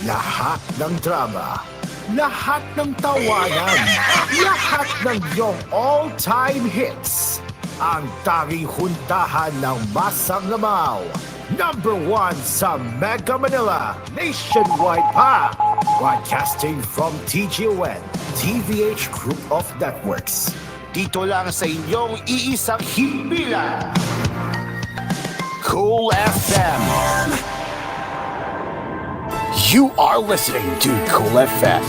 Lahat ng drama, lahat ng tawanan, lahat ng iyong all-time hits. Ang tanging huntahan ng Masang Lamaw. Number 1 sa Mega Manila, nationwide pa. Broadcasting from TGON, TVH Group of Networks. Dito lang sa inyong iisang himpilan. Cool FM. You are listening to Cool FM.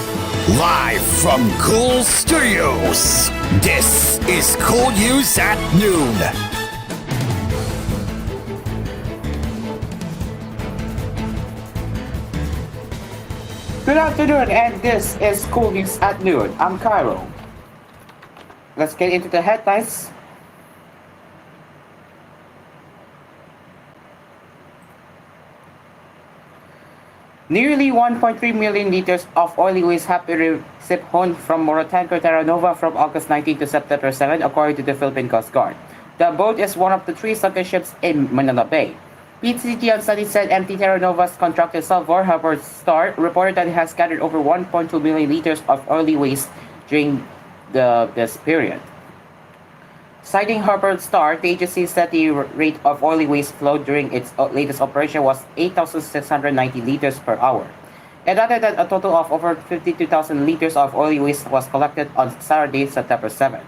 Live from Cool Studios. This is Cool News at Noon. Good afternoon, and this is Cool News at Noon. I'm Cairo. Let's get into the headlines. Nearly 1.3 million liters of oily waste have been siphoned from Moratanco Terra Nova from August 19 to September 7, according to the Philippine Coast Guard. The boat is one of the 3 sunken ships in Manila Bay. PTT on Sunday said MT Terra Nova's contractor Salvador Hubbard Star reported that it has gathered over 1.2 million liters of oily waste during this period. Citing Hubbard Star, the agency said the rate of oily waste flow during its latest operation was 8,690 liters per hour. It added that a total of over 52,000 liters of oily waste was collected on Saturday, September 7.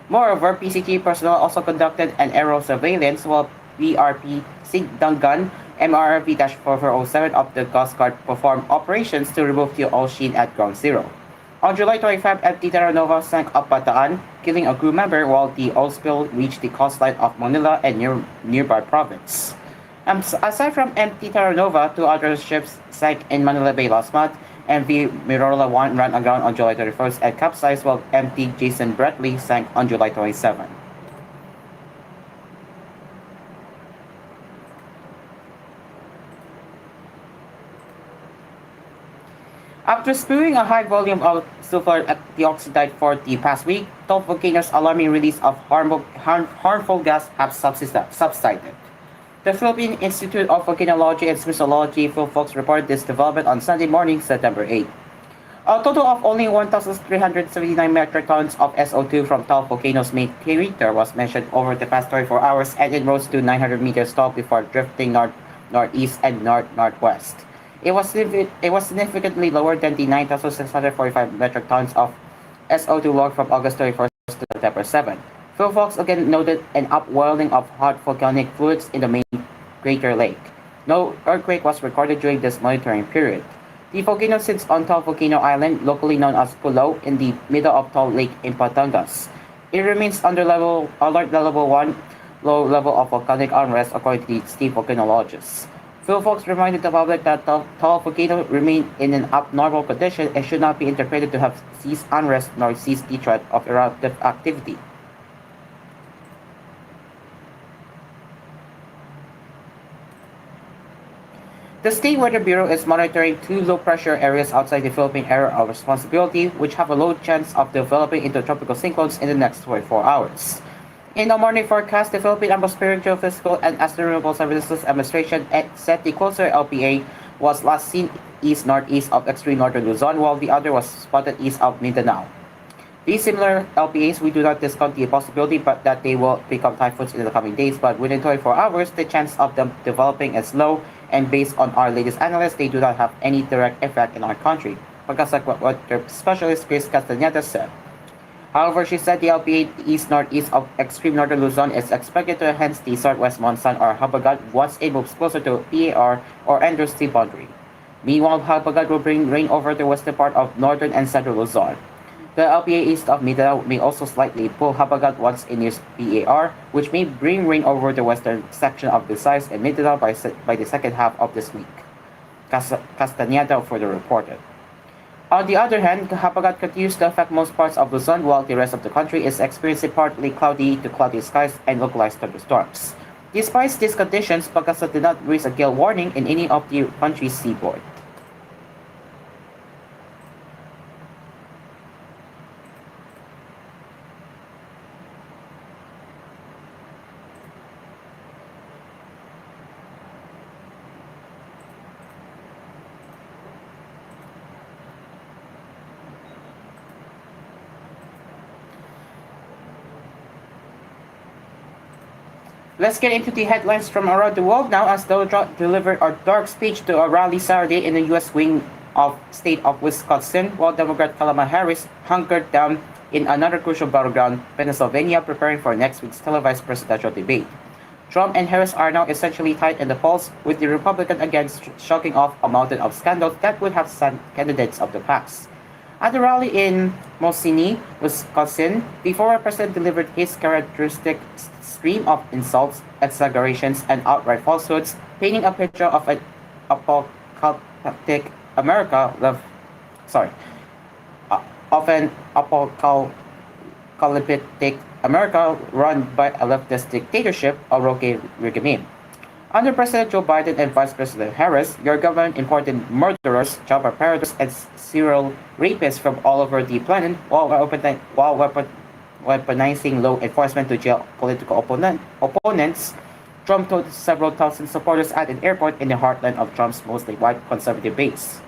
Moreover, PCT personnel also conducted an aerial surveillance while BRP Sigdangan MRV-4407 of the Coast Guard performed operations to remove the oil sheen at Ground Zero. On July 25, MT Terra Nova sank off Bataan, killing a crew member while the oil spill reached the coastline of Manila and nearby province. Aside from MT Terra Nova, 2 other ships sank in Manila Bay last month. MV Mirola 1 ran aground on July 31st and capsized, while MT Jason Bradley sank on July 27. After spewing a high volume of sulfur dioxide for the past week, 12 volcanoes' alarming release of harmful gas have subsided. The Philippine Institute of Volcanology and Seismology Philfolks reported this development on Sunday morning, September 8. A total of only 1,379 metric tons of SO2 from 12 volcanoes' main crater was measured over the past 24 hours, and it rose to 900 meters tall before drifting northeast and northwest. It was significantly lower than the 9,645 metric tons of SO2 logged from August 31st to September 7. Philfolks again noted an upwelling of hot volcanic fluids in the main crater lake. No earthquake was recorded during this monitoring period. The volcano sits on Tall Volcano Island, locally known as Pulau, in the middle of Tall Lake in Batangas. It remains under alert level 1, low level of volcanic unrest, according to the state volcanologists. Philfolks reminded the public that the Tall Volcano remained in an abnormal condition and should not be interpreted to have ceased unrest nor ceased the threat of eruptive activity. The State Weather Bureau is monitoring 2 low-pressure areas outside the Philippine area of responsibility, which have a low chance of developing into tropical cyclones in the next 24 hours. In the morning forecast, the Philippine Atmospheric, Geophysical, and Astronomical Services Administration said the closer LPA was last seen east-northeast of extreme northern Luzon, while the other was spotted east of Mindanao. These similar LPAs, we do not discount the possibility that they will become typhoons in the coming days, but within 24 hours, the chance of them developing is low, and based on our latest analysis, they do not have any direct effect in our country, because like what their specialist Chris Castañeda said. However, she said the LPA east-northeast of extreme northern Luzon is expected to enhance the southwest monsoon or habagat once it moves closer to PAR or enters the boundary. Meanwhile, habagat will bring rain over the western part of northern and central Luzon. The LPA east of Mindanao may also slightly pull habagat once it nears PAR, which may bring rain over the western section of Visayas and Mindanao by the second half of this week. Castañeda further reported. On the other hand, habagat continues to affect most parts of Luzon, while the rest of the country is experiencing partly cloudy to cloudy skies and localized thunderstorms. Despite these conditions, Pagasa did not raise a gale warning in any of the country's seaboard. Let's get into the headlines from around the world now as Donald Trump delivered a dark speech to a rally Saturday in the U.S. wing of state of Wisconsin, while Democrat Kamala Harris hunkered down in another crucial battleground, Pennsylvania, preparing for next week's televised presidential debate. Trump and Harris are now essentially tied in the polls, with the Republican again shocking off a mountain of scandals that would have sent candidates of the past. At the rally in Mosini, Wisconsin, the former president delivered his characteristic stream of insults, exaggerations, and outright falsehoods, painting a picture of an apocalyptic America, sorry, of an apocalyptic America run by a leftist dictatorship, a rogue regime. Under President Joe Biden and Vice President Harris, your government imported murderers, child predators, and serial rapists from all over the planet while weaponizing law enforcement to jail political opponents. Trump told several thousand supporters at an airport in the heartland of Trump's mostly white conservative base.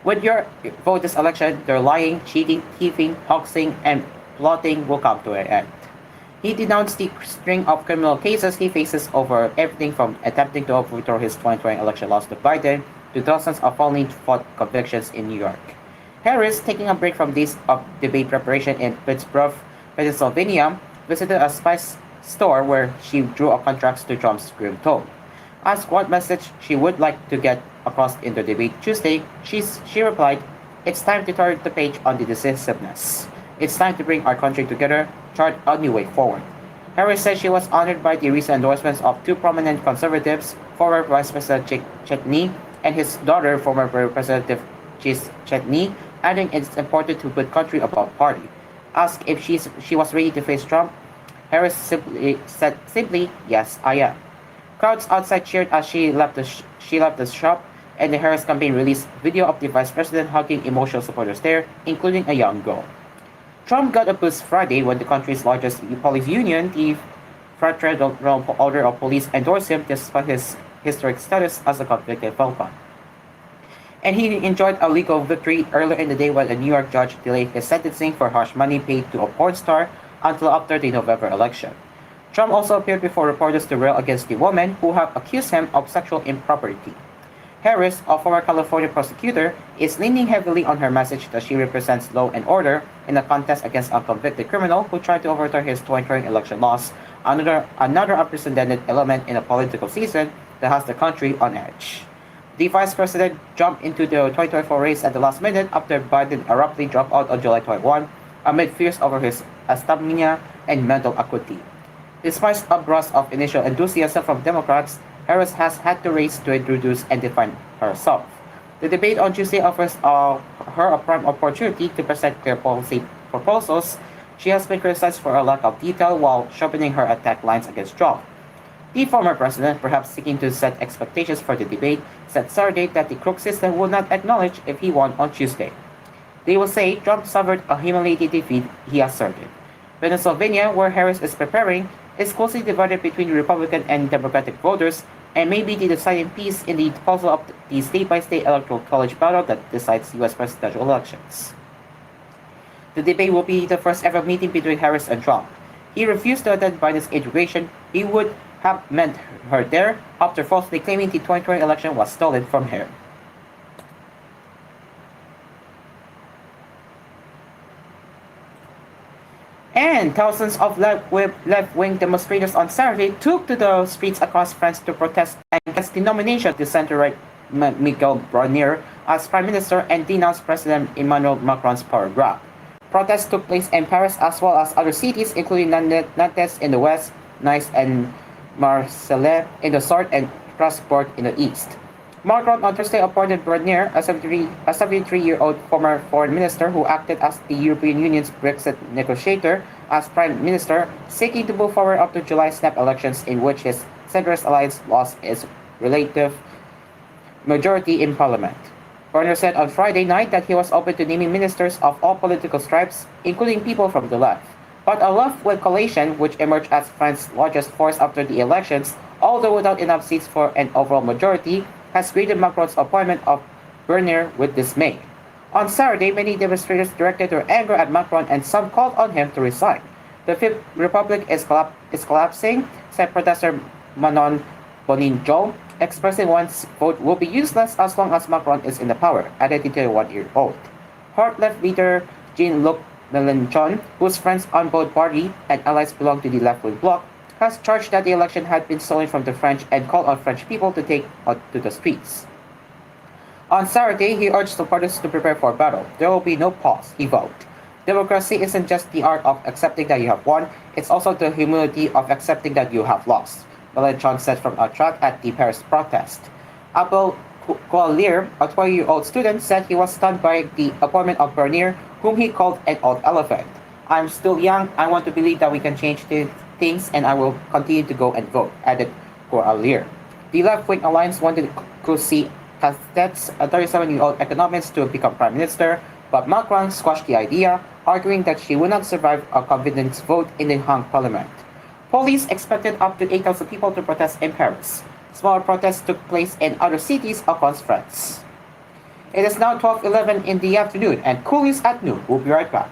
With your vote this election, their lying, cheating, thieving, hoaxing, and plotting will come to an end. He denounced the string of criminal cases he faces over everything from attempting to overthrow his 2020 election loss to Biden to dozens of felony fought convictions in New York. Harris, taking a break from days of debate preparation in Pittsburgh, Pennsylvania, visited a spice store where she drew up contracts to Trump's grim tone. Asked what message she would like to get across in the debate Tuesday, she replied, "It's time to turn the page on the decisiveness. It's time to bring our country together, chart a new way forward." Harris said she was honored by the recent endorsements of two prominent conservatives, former Vice President Chetney and his daughter, former Representative Chis Chetney, adding it's important to put country above party. Asked if she was ready to face Trump, Harris said simply, "Yes, I am." Crowds outside cheered as she left the shop, and the Harris campaign released video of the vice president hugging emotional supporters there, including a young girl. Trump got a boost Friday when the country's largest police union, the Fraternal Order of Police, endorsed him despite his historic status as a convicted felon. And he enjoyed a legal victory earlier in the day when a New York judge delayed his sentencing for harsh money paid to a porn star until after the November election. Trump also appeared before reporters to rail against the women who have accused him of sexual impropriety. Harris, a former California prosecutor, is leaning heavily on her message that she represents law and order in a contest against a convicted criminal who tried to overturn his 2020 election loss, another unprecedented element in a political season that has the country on edge. The vice president jumped into the 2024 race at the last minute after Biden abruptly dropped out on July 21 amid fears over his stamina and mental acuity. Despite a burst of initial enthusiasm from Democrats, Harris has had to race to introduce and define herself. The debate on Tuesday offers her a prime opportunity to present clear policy proposals. She has been criticized for a lack of detail while sharpening her attack lines against Trump. The former president, perhaps seeking to set expectations for the debate, said Saturday that the crook system will not acknowledge if he won on Tuesday. They will say Trump suffered a humiliating defeat, he asserted. Pennsylvania, where Harris is preparing, is closely divided between Republican and Democratic voters and may be the deciding piece in the puzzle of the state-by-state electoral college battle that decides U.S. presidential elections. The debate will be the first ever meeting between Harris and Trump. He refused to attend Biden's inauguration. He would have met her there after falsely claiming the 2020 election was stolen from her. And thousands of left-wing demonstrators on Saturday took to the streets across France to protest against the nomination of the center-right Michel Barnier as Prime Minister and denounce President Emmanuel Macron's power grab. Protests took place in Paris as well as other cities, including Nantes in the west, Nice and Marseille in the south, and Strasbourg in the east. Macron on Thursday appointed Barnier, a 73-year-old former foreign minister who acted as the European Union's Brexit negotiator, as prime minister, seeking to move forward up to July snap elections in which his centrist alliance lost its relative majority in parliament. Barnier said on Friday night that he was open to naming ministers of all political stripes, including people from the left. But a left-wing coalition, which emerged as France's largest force after the elections, although without enough seats for an overall majority, has greeted Macron's appointment of Barnier with dismay. On Saturday, many demonstrators directed their anger at Macron and some called on him to resign. The Fifth Republic is collapsing, said protester Manon Boninjo, expressing one's vote will be useless as long as Macron is in the power, added the 21-year-old. Heart left leader Jean-Luc Mélenchon, whose friends on both party and allies belong to the left-wing bloc, has charged that the election had been stolen from the French and called on French people to take to the streets. On Saturday, he urged supporters to prepare for battle. There will be no pause, he vowed. Democracy isn't just the art of accepting that you have won, it's also the humility of accepting that you have lost, Mélenchon said from a track at the Paris protest. Abel Coalier, a 20-year-old student, said he was stunned by the appointment of Bernier, whom he called an old elephant. I'm still young, I want to believe that we can change things, and I will continue to go and vote, added Coalier. The left-wing alliance wanted Kusi Kastet's a 37-year-old economist to become prime minister, but Macron squashed the idea, arguing that she would not survive a confidence vote in the hung parliament. Police expected up to 8,000 people to protest in Paris. Smaller protests took place in other cities across France. It is now 12:11 in the afternoon, and koolNews at noon. We'll be right back.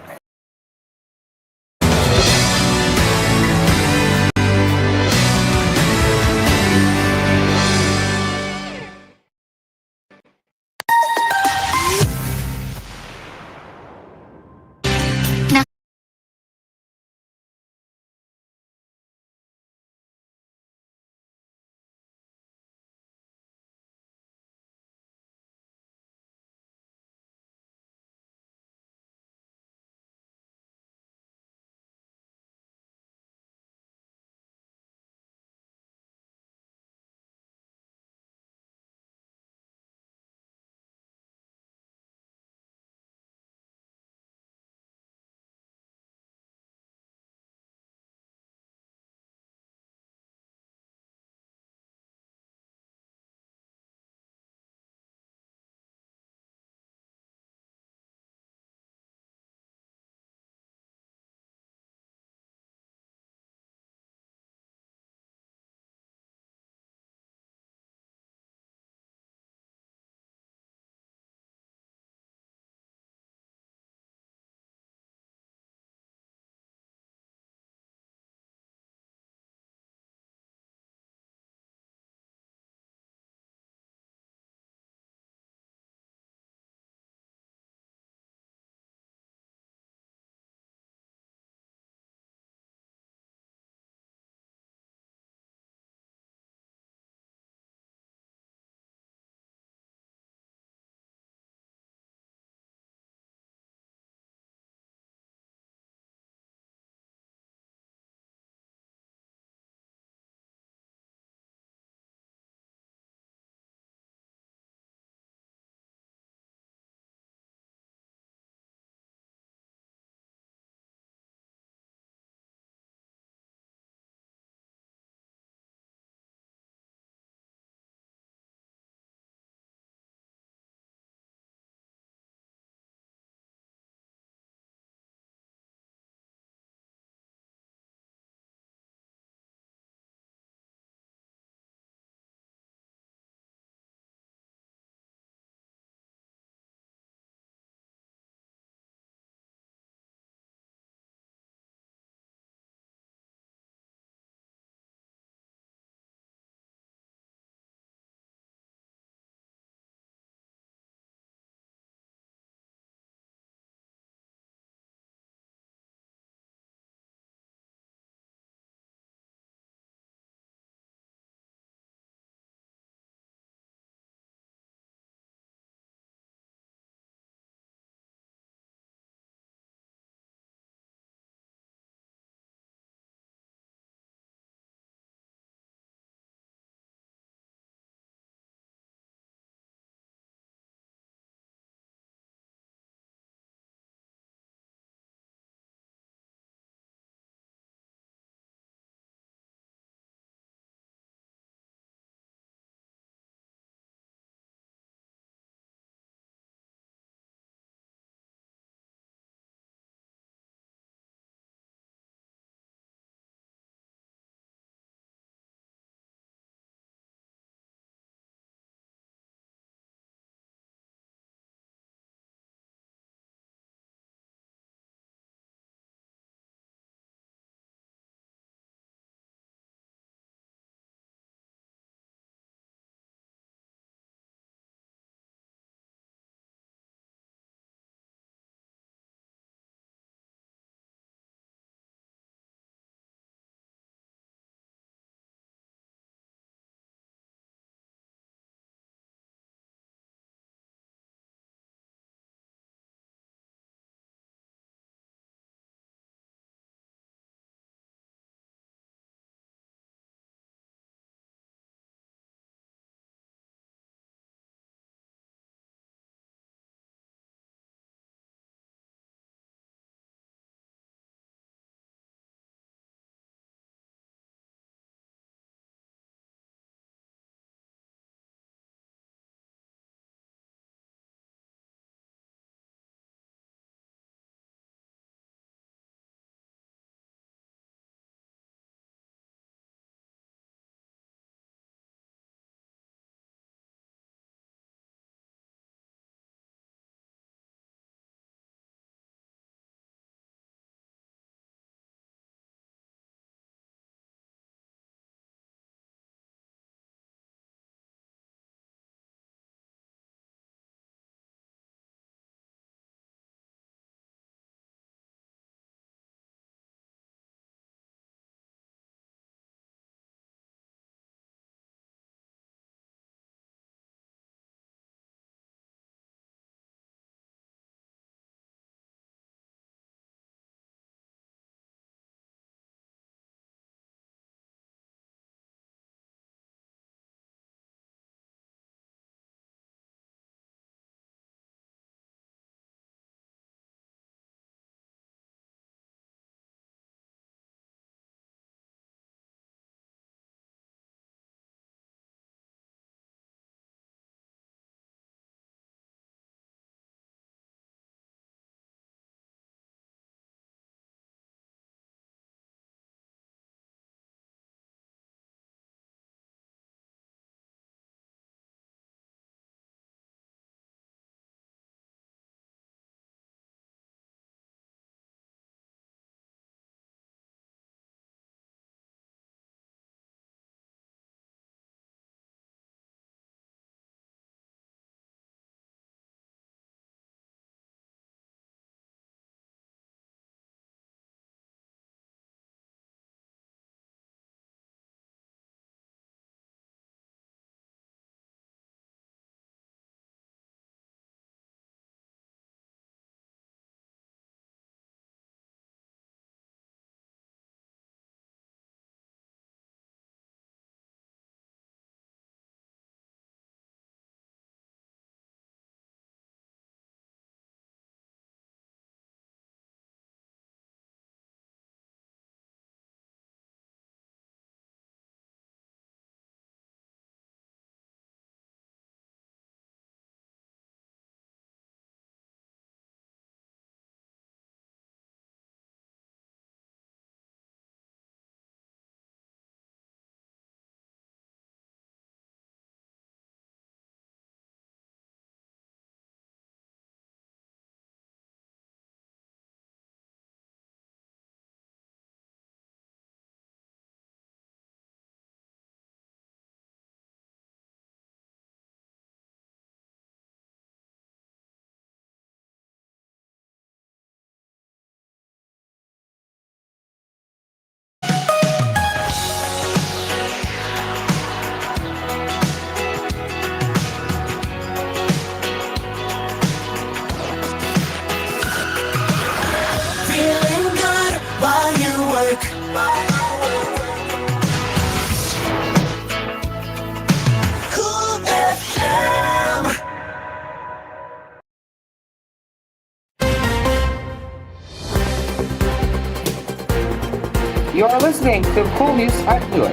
You are listening to koolNews at noon.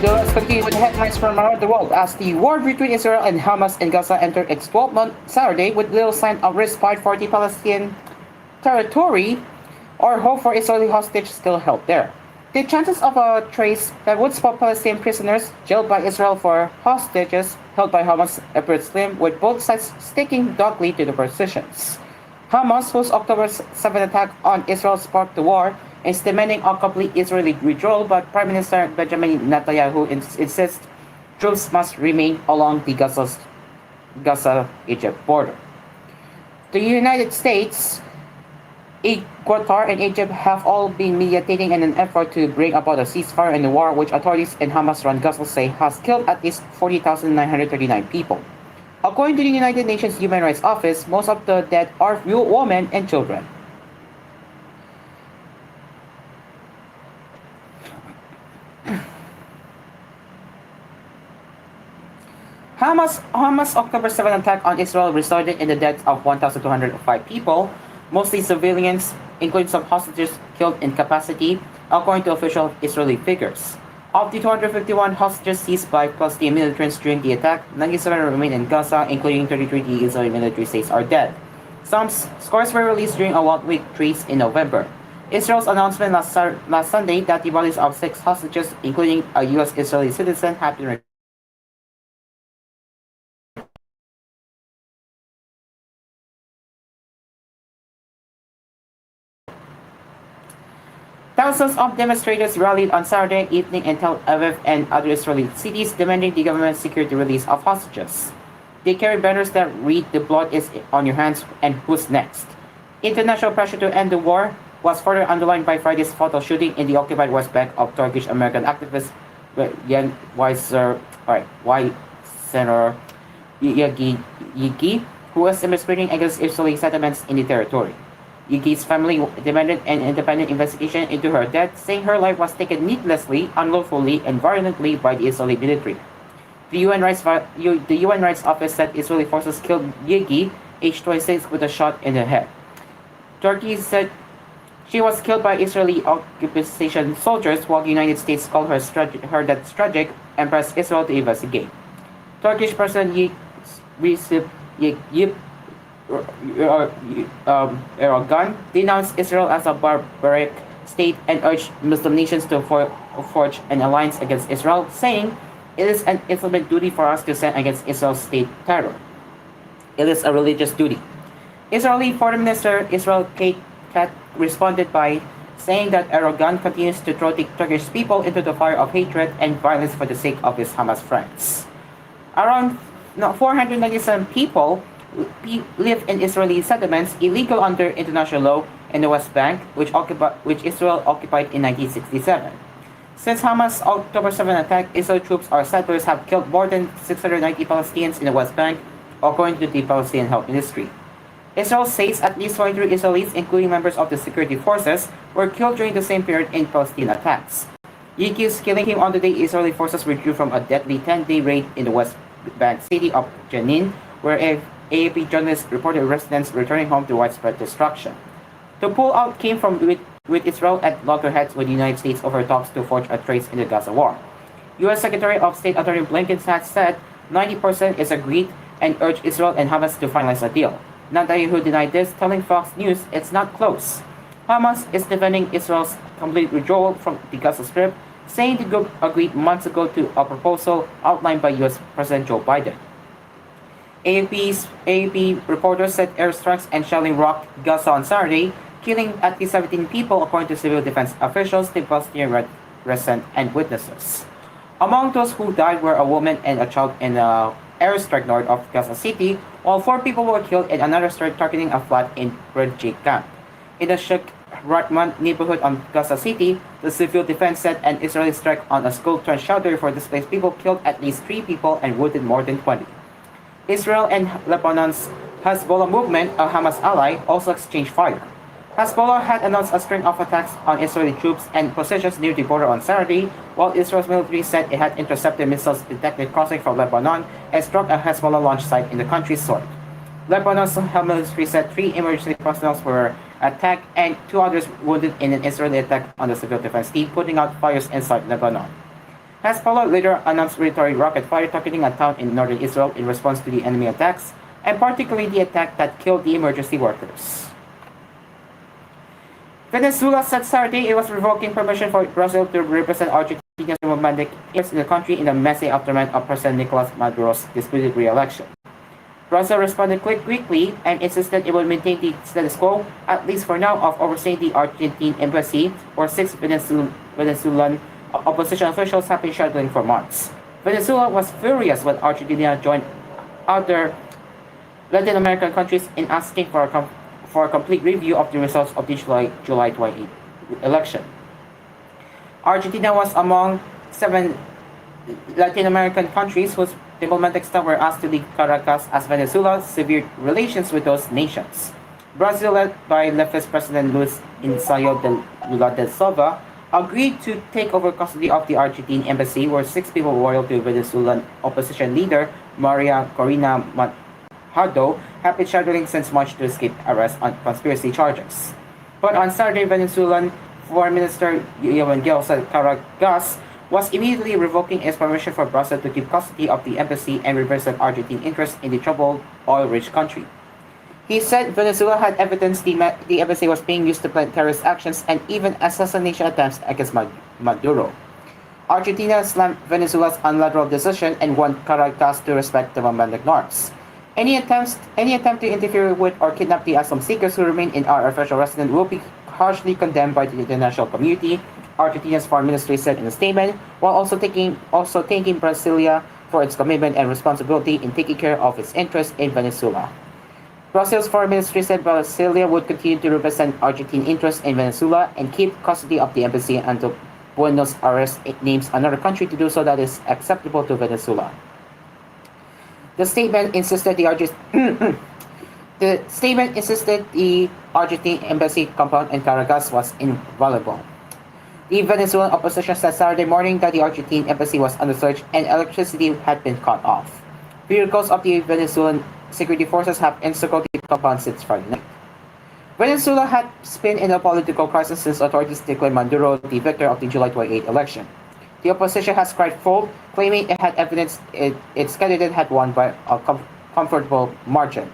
Let's continue with headlines from around the world as the war between Israel and Hamas in Gaza entered its 12th month Saturday with little sign of respite for the Palestinian territory or hope for Israeli hostages still held there. The chances of a trace that would spot Palestinian prisoners jailed by Israel for hostages held by Hamas appeared slim, with both sides sticking doggedly to the positions. Hamas, whose October 7 attack on Israel sparked the war, is demanding a complete Israeli withdrawal, but Prime Minister Benjamin Netanyahu insists troops must remain along the Gaza-Egypt border. The United States, Qatar, and Egypt have all been mediating in an effort to bring about a ceasefire in the war, which authorities in Hamas-run Gaza say has killed at least 40,939 people. According to the United Nations Human Rights Office, most of the dead are women and children. Hamas' October 7 attack on Israel resulted in the deaths of 1,205 people, mostly civilians, including some hostages killed in capacity, according to official Israeli figures. Of the 251 hostages seized by Palestinian militants during the attack, 97 remain in Gaza, including 33 the Israeli military says are dead. Some scores were released during a one-week truce in November. Israel's announcement last Sunday that the bodies of 6 hostages, including a U.S. Israeli citizen, have been thousands of demonstrators rallied on Saturday evening in Tel Aviv and other Israeli cities, demanding the government secure the release of hostages. They carry banners that read, "The blood is on your hands," and "Who's next?" International pressure to end the war was further underlined by Friday's fatal shooting in the occupied West Bank of Turkish-American activist Yen Weiser Yigi, who was demonstrating against Israeli settlements in the territory. Yuki's family demanded an independent investigation into her death, saying her life was taken needlessly, unlawfully, and violently by the Israeli military. The UN Rights Office said Israeli forces killed Yuki, aged 26, with a shot in the head. Turkey said she was killed by Israeli occupation soldiers, while the United States called her death tragic and pressed Israel to investigate. Turkish President Recep Tayyip Erdogan denounced Israel as a barbaric state and urged Muslim nations to forge an alliance against Israel, saying, "It is an Islamic duty for us to stand against Israel's state terror. It is a religious duty." Israeli Foreign Minister Israel Katz responded by saying that Erdogan continues to throw the Turkish people into the fire of hatred and violence for the sake of his Hamas friends. Around 497 people live in Israeli settlements illegal under international law in the West Bank, which Israel occupied in 1967. Since Hamas' October 7 attack, Israeli troops or settlers have killed more than 690 Palestinians in the West Bank, according to the Palestinian Health Ministry. Israel says at least 23 Israelis, including members of the security forces, were killed during the same period in Palestinian attacks. Yuki's killing came on the day Israeli forces withdrew from a deadly 10-day raid in the West Bank city of Jenin, where AAP journalists reported residents returning home to widespread destruction. The pullout came from with Israel at loggerheads with the United States over talks to forge a trace in the Gaza war. U.S. Secretary of State Anthony Blinken has said 90% is agreed and urged Israel and Hamas to finalize a deal. Netanyahu denied this, telling Fox News it's not close. Hamas is defending Israel's complete withdrawal from the Gaza Strip, saying the group agreed months ago to a proposal outlined by U.S. President Joe Biden. AAP reporters said airstrikes and shelling rocked Gaza on Saturday, killing at least 17 people, according to civil defense officials, the Palestinian resident, and witnesses. Among those who died were a woman and a child in an airstrike north of Gaza City, while 4 people were killed in another strike targeting a flat in refugee camp. In the Sheikh Ratman neighborhood of Gaza City, the civil defense said an Israeli strike on a school-turned shelter for displaced people killed at least 3 people and wounded more than 20. Israel and Lebanon's Hezbollah movement, a Hamas ally, also exchanged fire. Hezbollah had announced a string of attacks on Israeli troops and positions near the border on Saturday, while Israel's military said it had intercepted missiles detected crossing from Lebanon and struck a Hezbollah launch site in the country's south. Lebanon's health ministry said 3 emergency personnel were attack and 2 others wounded in an Israeli attack on the civil defense team, putting out fires inside Lebanon. Hezbollah later announced military rocket fire targeting a town in northern Israel in response to the enemy attacks, and particularly the attack that killed the emergency workers. Venezuela said Saturday it was revoking permission for Brazil to represent Argentina's diplomatic interests in the country in the messy aftermath of President Nicolas Maduro's disputed re-election. Brazil responded quickly and insisted it would maintain the status quo, at least for now, of overseeing the Argentine embassy, where 6 Venezuelan opposition officials have been shuttling for months. Venezuela was furious when Argentina joined other Latin American countries in asking for a complete review of the results of the July 28 election. Argentina was among 7 Latin American countries whose diplomatic staff were asked to leave Caracas as Venezuela severed relations with those nations. Brazil, led by leftist President Luis Inacio Lula da Silva, agreed to take over custody of the Argentine embassy, where 6 people loyal to Venezuelan opposition leader Maria Corina Machado have been shuttling since March to escape arrest on conspiracy charges. But on Saturday, Venezuelan Foreign Minister Miguel Caracas was immediately revoking its permission for Brazil to keep custody of the embassy and represent Argentine interests in the troubled oil-rich country. He said Venezuela had evidence the embassy was being used to plan terrorist actions and even assassination attempts against Maduro. Argentina slammed Venezuela's unilateral decision and warned Caracas to respect diplomatic norms. Any attempt to interfere with or kidnap the asylum seekers who remain in our official residence will be harshly condemned by the international community, Argentina's foreign ministry said in a statement, while also thanking Brasilia for its commitment and responsibility in taking care of its interests in Venezuela. Brazil's foreign ministry said Brasilia would continue to represent Argentine interests in Venezuela and keep custody of the embassy until Buenos Aires names another country to do so that is acceptable to Venezuela. The statement insisted the Argentine embassy compound in Caracas was inviolable. The Venezuelan opposition said Saturday morning that the Argentine embassy was under search and electricity had been cut off. Vehicles of the Venezuelan security forces have encircled the compound since Friday night. Venezuela has been in a political crisis since authorities declared Maduro the victor of the July 28 election. The opposition has cried foul, claiming it had evidence its candidate had won by a comfortable margin.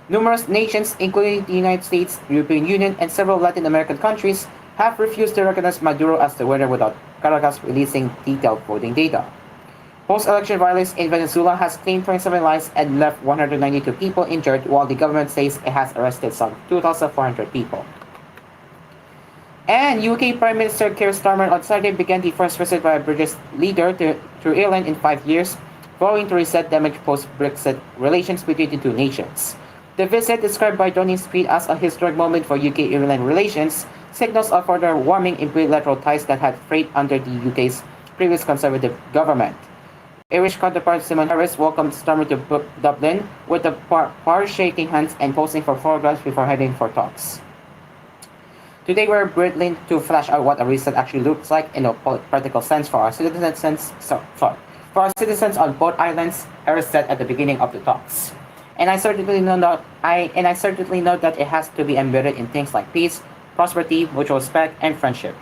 Numerous nations, including the United States, European Union, and several Latin American countries, have refused to recognize Maduro as the winner without Caracas releasing detailed voting data. Post-election violence in Venezuela has claimed 27 lives and left 192 people injured, while the government says it has arrested some 2,400 people. And UK Prime Minister Keir Starmer on Saturday began the first visit by a British leader to Ireland in 5 years, vowing to reset damaged post-Brexit relations between the two nations. The visit, described by Downing Street as a historic moment for UK-Ireland relations, signals a further warming in bilateral ties that had frayed under the UK's previous Conservative government. Irish counterpart Simon Harris welcomed Starmer to Dublin, with the pair shaking hands and posing for photographs before heading for talks. Today we're brilliant to flesh out what a reset actually looks like in a practical sense for our citizens. For our citizens on both islands, Harris said at the beginning of the talks. And I certainly know that it has to be embedded in things like peace, prosperity, mutual respect, and friendship.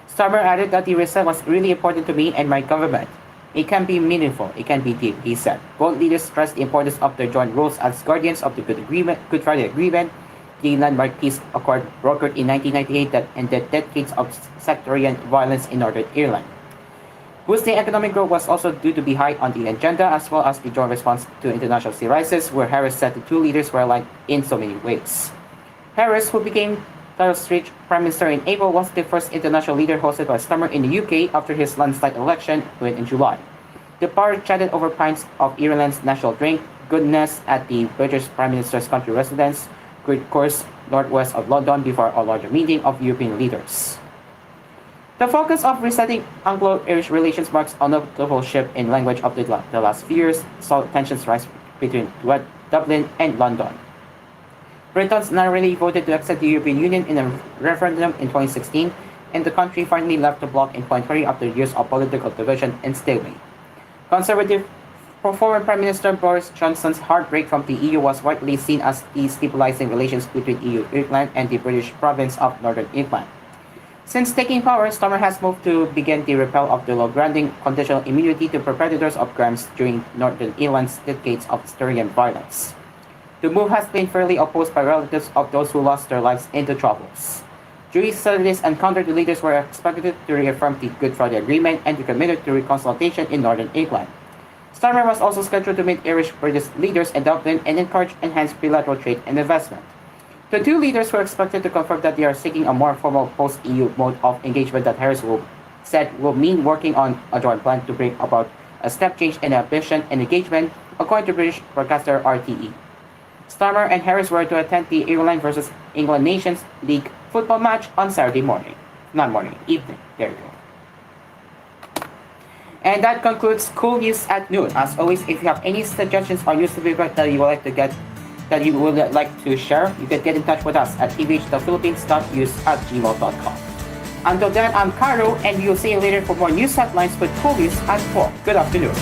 Starmer added that the reset was really important to me and my government. It can be meaningful, it can be deep, he said. Both leaders stressed the importance of their joint roles as guardians of the Good Friday Agreement, the landmark peace accord brokered in 1998 that ended decades of sectarian violence in Northern Ireland. Boosting economic growth was also due to be high on the agenda, as well as the joint response to international sea crisis, where Harris said the two leaders were aligned in so many ways. Harris, who became Street Prime Minister in April, was the first international leader hosted by Starmer in the UK after his landslide election win in July. The pair chatted over pints of Ireland's national drink, Goodness, at the British Prime Minister's country residence, Great Course, northwest of London, before a larger meeting of European leaders. The focus of resetting Anglo-Irish relations marks a notable shift in language of the last few years, saw tensions rise between Dublin and London. Britons narrowly voted to exit the European Union in a referendum in 2016, and the country finally left the bloc in 2020 after years of political division and stalemate. Conservative Former Prime Minister Boris Johnson's heartbreak from the EU was widely seen as destabilizing relations between EU-Ireland and the British province of Northern Ireland. Since taking power, Starmer has moved to begin the repeal of the law granting conditional immunity to perpetrators of crimes during Northern Ireland's decades of Syrian violence. The move has been fairly opposed by relatives of those who lost their lives in the Troubles. Jewish Saturdays encountered the leaders were expected to reaffirm the Good Friday Agreement and to committed to reconciliation in Northern Ireland. Starmer was also scheduled to meet Irish British leaders in Dublin and encourage enhanced bilateral trade and investment. The two leaders were expected to confirm that they are seeking a more formal post-EU mode of engagement that Harris said will mean working on a joint plan to bring about a step change in ambition and engagement, according to British broadcaster RTE. Starmer and Harris were to attend the Ireland versus England Nations League football match on Saturday morning. Not morning, evening. There you go. And that concludes Cool News at Noon. As always, if you have any suggestions or news feedback that you would like to share, you can get in touch with us at tvh.philippines.news@gmail.com. Until then, I'm Caro, and we'll see you later for more news headlines with Cool News at 4. Good afternoon.